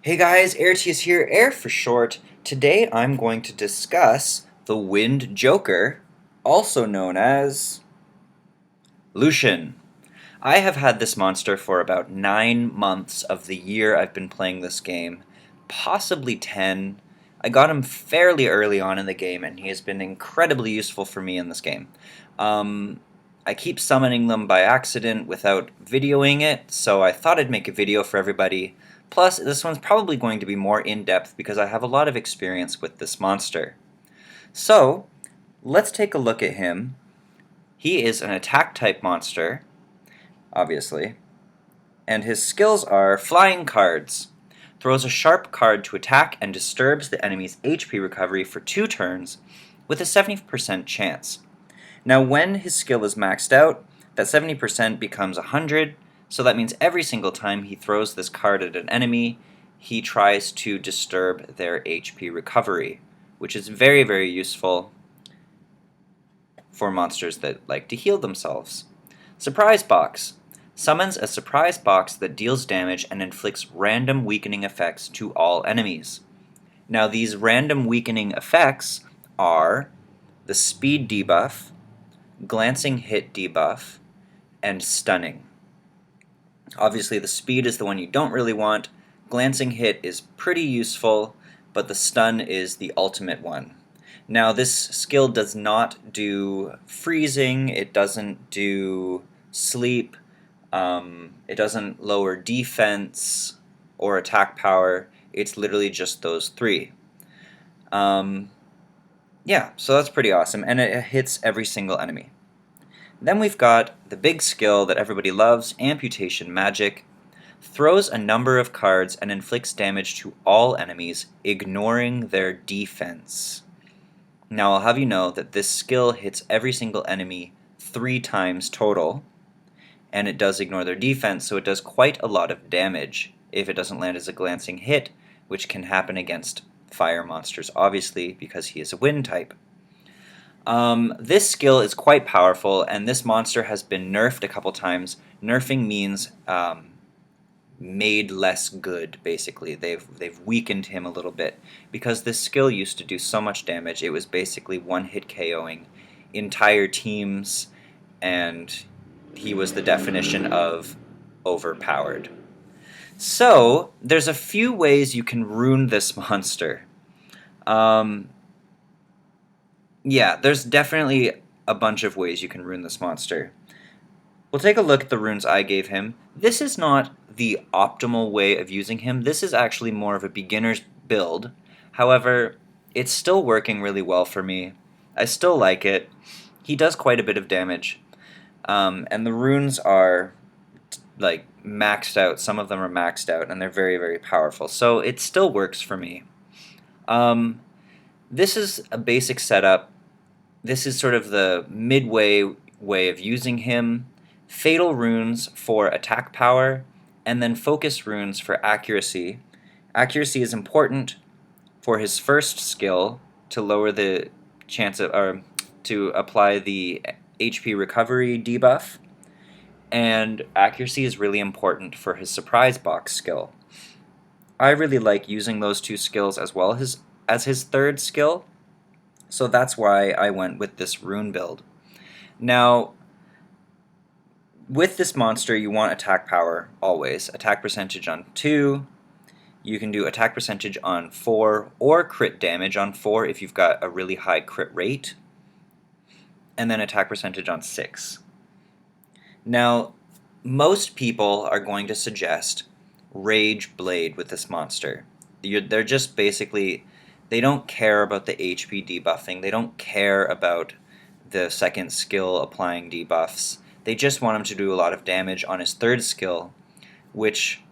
Hey guys, Airtius here, Air for short. Today I'm going to discuss the Wind Joker, also known as Lucian. I have had this monster for about 9 months of the year I've been playing this game, possibly 10. I got him fairly early on in the game, and he has been incredibly useful for me in this game. Um, I keep summoning them by accident without videoing it, so I thought I'd make a video for everybody. Plus, this one's probably going to be more in-depth because I have a lot of experience with this monster. So, let's take a look at him. He is an attack-type monster, obviously, and his skills are Flying Cards. Throws a sharp card to attack and disturbs the enemy's HP recovery for 2 turns with a 70% chance. Now when his skill is maxed out, that 70% becomes 100, so that means every single time he throws this card at an enemy, he tries to disturb their HP recovery, which is very, very useful for monsters that like to heal themselves. Surprise Box. Summons a surprise box that deals damage and inflicts random weakening effects to all enemies. Now these random weakening effects are the speed debuff, glancing hit debuff, and stunning. Obviously the speed is the one you don't really want, glancing hit is pretty useful, but the stun is the ultimate one. Now this skill does not do freezing, it doesn't do sleep, it doesn't lower defense or attack power, it's literally just those 3. Yeah, so that's pretty awesome, and it hits every single enemy. Then we've got the big skill that everybody loves, Amputation Magic. Throws a number of cards and inflicts damage to all enemies, ignoring their defense. Now I'll have you know that this skill hits every single enemy 3 times total, and it does ignore their defense, so it does quite a lot of damage if it doesn't land as a glancing hit, which can happen against fire monsters, obviously, because he is a wind type. This skill is quite powerful, and this monster has been nerfed a couple times. Nerfing means made less good, basically. They've weakened him a little bit, because this skill used to do so much damage. It was basically one-hit KOing entire teams, and he was the definition of overpowered. So, there's a few ways you can rune this monster. Yeah, there's definitely a bunch of ways you can rune this monster. We'll take a look at the runes I gave him. This is not the optimal way of using him. This is actually more of a beginner's build. However, it's still working really well for me. I still like it. He does quite a bit of damage. And the runes are like maxed out. Some of them are maxed out, and they're very, very powerful. So it still works for me. This is a basic setup. This is sort of the midway way of using him. Fatal runes for attack power, and then focus runes for accuracy. Accuracy is important for his first skill to lower the chance of, or to apply the HP recovery debuff, and accuracy is really important for his surprise box skill. I really like using those 2 skills as well as his third skill, so that's why I went with this rune build. Now, with this monster, you want attack power always. Attack percentage on 2. You can do attack percentage on 4 or crit damage on 4 if you've got a really high crit rate. And then attack percentage on 6. Now, most people are going to suggest Rage Blade with this monster. They're just basically, they don't care about the HP debuffing. They don't care about the second skill applying debuffs. They just want him to do a lot of damage on his third skill, which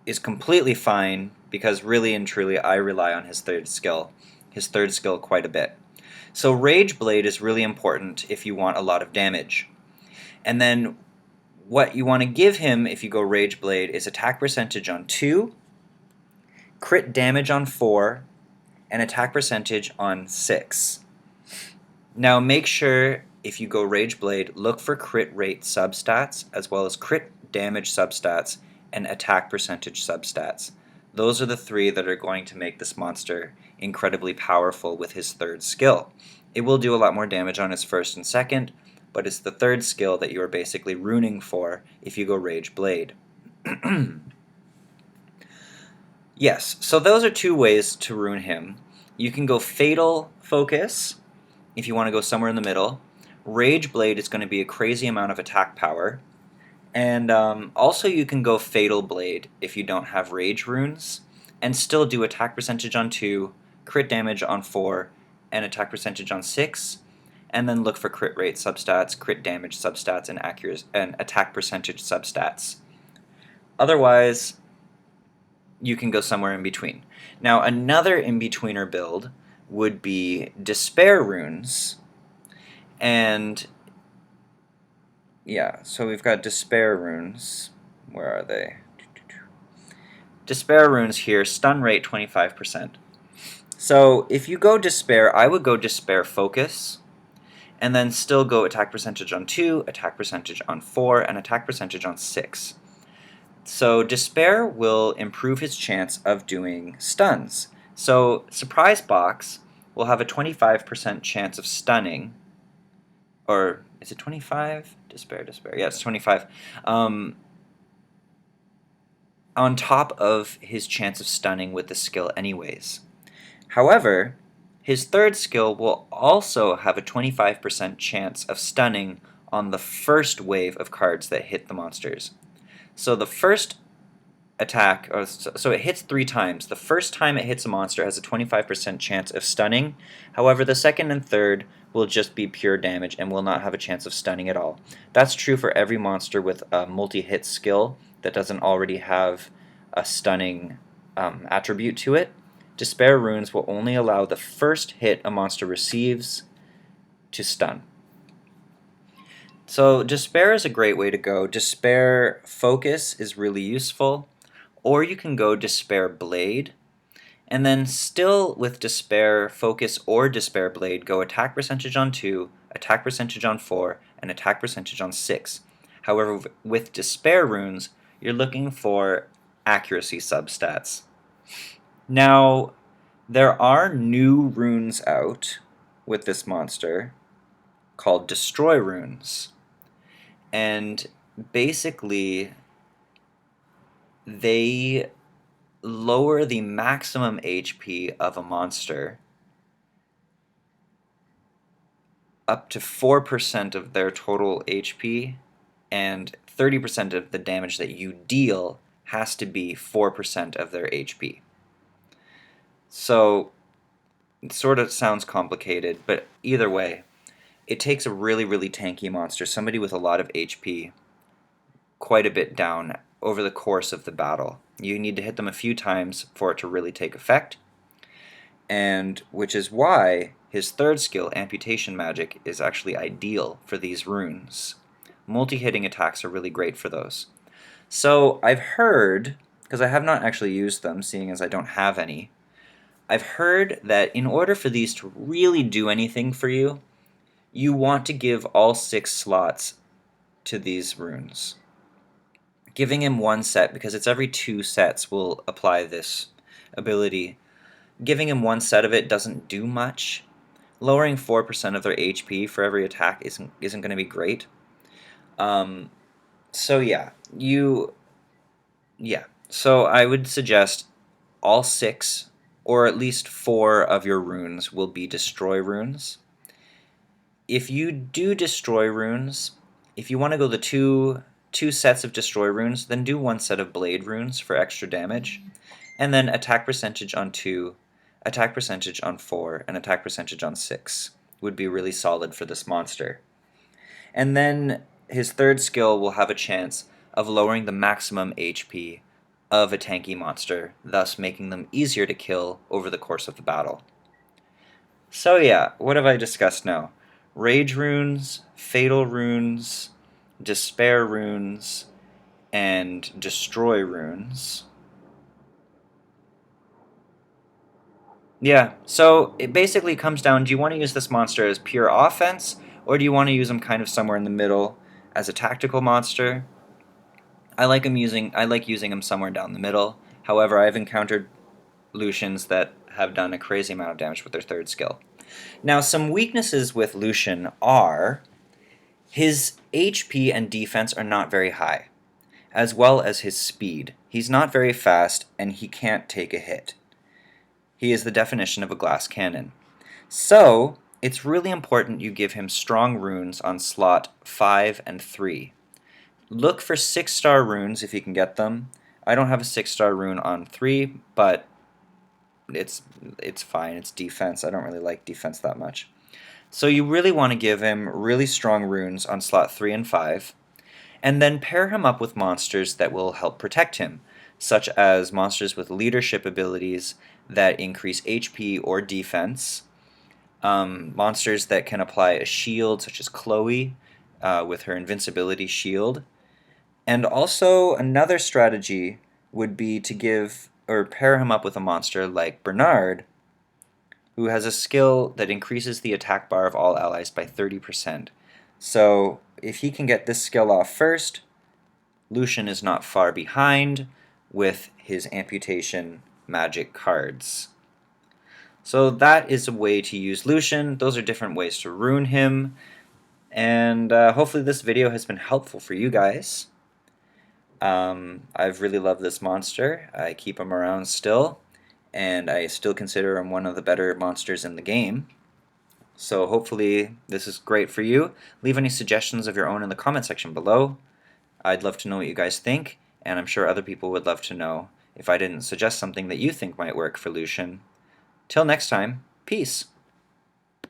is completely fine because really and truly I rely on his third skill quite a bit. So Rage Blade is really important if you want a lot of damage. And then what you want to give him if you go Rage Blade is attack percentage on 2, crit damage on 4, and attack percentage on 6. Now make sure if you go Rage Blade, look for crit rate substats as well as crit damage substats and attack percentage substats. Those are the three that are going to make this monster incredibly powerful with his third skill. It will do a lot more damage on his first and second, but it's the third skill that you are basically runing for if you go Rage Blade. Yes, so those are two ways to rune him. You can go Fatal Focus if you want to go somewhere in the middle. Rage Blade is going to be a crazy amount of attack power. And also you can go Fatal Blade if you don't have Rage runes, and still do attack percentage on 2, crit damage on 4, and attack percentage on 6, and then look for crit rate substats, crit damage substats, and accuracy and attack percentage substats. Otherwise, you can go somewhere in between. Now, another in-betweener build would be Despair runes, and yeah, so we've got Despair runes. Where are they? Despair runes here, stun rate 25%. So if you go Despair, I would go Despair Focus, and then still go attack percentage on 2, attack percentage on 4, and attack percentage on 6. So Despair will improve his chance of doing stuns. So Surprise Box will have a 25% chance of stunning, or is it 25? Despair. Yeah, it's 25. On top of his chance of stunning with the skill anyways. However, his third skill will also have a 25% chance of stunning on the first wave of cards that hit the monsters. So the first attack, so it hits 3 times. The first time it hits a monster has a 25% chance of stunning. However, the second and third will just be pure damage and will not have a chance of stunning at all. That's true for every monster with a multi-hit skill that doesn't already have a stunning attribute to it. Despair runes will only allow the first hit a monster receives to stun. So Despair is a great way to go. Despair Focus is really useful, or you can go Despair Blade, and then still with Despair Focus or Despair Blade, go attack percentage on 2, attack percentage on 4, and attack percentage on 6. However, with Despair runes, you're looking for accuracy substats. Now, there are new runes out with this monster called Destroy runes. And basically, they lower the maximum HP of a monster up to 4% of their total HP, and 30% of the damage that you deal has to be 4% of their HP. So, it sort of sounds complicated, but either way, it takes a really, really tanky monster, somebody with a lot of HP, quite a bit down over the course of the battle. You need to hit them a few times for it to really take effect, and which is why his third skill, Amputation Magic, is actually ideal for these runes. Multi-hitting attacks are really great for those. So I've heard, because I have not actually used them, seeing as I don't have any, I've heard that in order for these to really do anything for you, you want to give all 6 slots to these runes. Giving him 1 set, because it's every 2 sets will apply this ability. Giving him 1 set of it doesn't do much. Lowering 4% of their HP for every attack isn't going to be great. So I would suggest all 6, or at least 4 of your runes will be Destroy runes. If you do Destroy runes, if you want to go the two sets of Destroy runes, then do 1 set of Blade runes for extra damage, and then attack percentage on 2, attack percentage on 4, and attack percentage on 6 would be really solid for this monster. And then his third skill will have a chance of lowering the maximum HP of a tanky monster, thus making them easier to kill over the course of the battle. So yeah, what have I discussed now? Rage runes, Fatal runes, Despair runes, and Destroy runes. Yeah, so it basically comes down, do you want to use this monster as pure offense, or do you want to use him kind of somewhere in the middle as a tactical monster? I like using him somewhere down the middle. However, I've encountered Lucians that have done a crazy amount of damage with their third skill. Now, some weaknesses with Lucian are his HP and defense are not very high, as well as his speed. He's not very fast, and he can't take a hit. He is the definition of a glass cannon. So, it's really important you give him strong runes on slot 5 and 3. Look for 6-star runes if you can get them. I don't have a 6-star rune on 3, but it's fine. It's defense. I don't really like defense that much. So you really want to give him really strong runes on slot 3 and 5, and then pair him up with monsters that will help protect him, such as monsters with leadership abilities that increase HP or defense, monsters that can apply a shield, such as Chloe with her invincibility shield. And also another strategy would be to give or pair him up with a monster like Bernard, who has a skill that increases the attack bar of all allies by 30%. So if he can get this skill off first, Lucian is not far behind with his amputation magic cards. So that is a way to use Lucian. Those are different ways to rune him. And hopefully this video has been helpful for you guys. I've really loved this monster. I keep him around still, and I still consider him one of the better monsters in the game. So hopefully this is great for you. Leave any suggestions of your own in the comment section below. I'd love to know what you guys think, and I'm sure other people would love to know if I didn't suggest something that you think might work for Lucian. Till next time, peace!